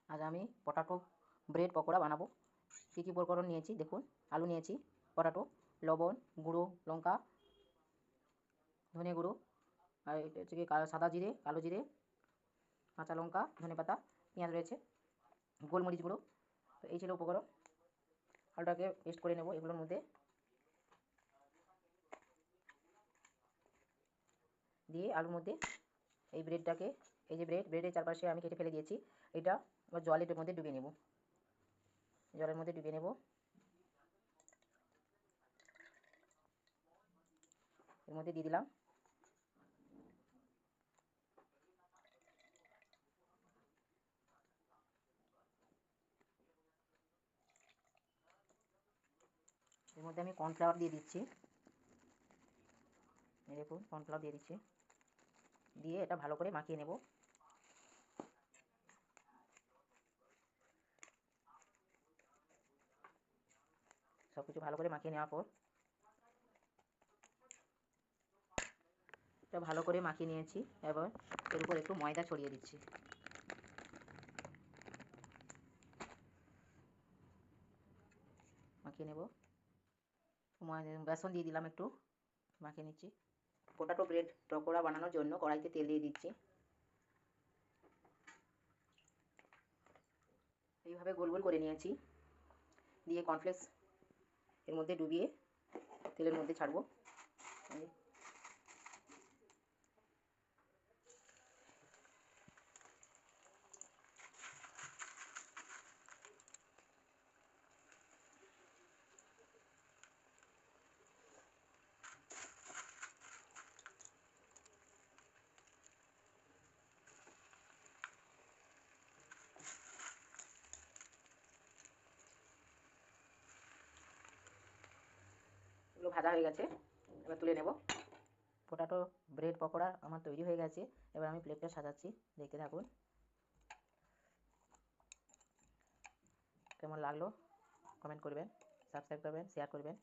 আজ আমি potato bread pakora বানাবো। কী কী উপকরণ নিয়েছি দেখুন। আলু নিয়েছি, পটাটো, লবণ, গুঁড়ো লঙ্কা, ধনে গুঁড়ো, আর এটা হচ্ছে কি সাদা জিরে, কালো জিরে, কাঁচা লঙ্কা, ধনেপাতা, পেঁয়াজ রয়েছে, গোলমরিচ গুঁড়ো। তো এই ছিল উপকরণ। আলুটাকে পেস্ট করে নেব এগুলোর মধ্যে দিয়ে, আলুর মধ্যে এই ব্রেডটাকে, এই যে ব্রেডের চারপাশে আমি কেটে ফেলে দিয়েছি, এটা জলের মধ্যে ডুবিয়ে নেব। জলের মধ্যে ডুবিয়ে নেব। এর মধ্যে দিয়ে দিলাম এর মধ্যে আমি কর্নফ্লাওয়ার দিয়ে দিচ্ছি। এই দেখুন কর্নফ্লাওয়ার দিয়ে দিচ্ছি, দিয়ে এটা ভালো করে মাখিয়ে নেব। সব কিছু ভালো করে মাখিয়ে নেওয়ার পর এটা ভালো করে মাখিয়ে নিয়েছি। এবার এর উপর একটু ময়দা ছড়িয়ে দিচ্ছি। মাখিয়ে নেব। বেসন দিয়ে দিলাম একটু, মাখিয়ে নিচ্ছি। পটাটো ব্রেড পকোড়া বানানোর জন্য কড়াইতে তেল দিয়ে দিচ্ছি। এইভাবে গোল গোল করে নিয়েছি, দিয়ে কর্নফ্লেক্স এর মধ্যে ডুবিয়ে তেলের মধ্যে ছাড়বো। এগুলো ভাজা হয়ে গেছে, এবার তুলে নেব। পটাটো ব্রেড পকোড়া আমার তৈরি হয়ে গেছে। এবার আমি প্লেটটা সাজাচ্ছি, দেখতে থাকুন। কেমন লাগলো কমেন্ট করবেন, সাবস্ক্রাইব করবেন, শেয়ার করবেন।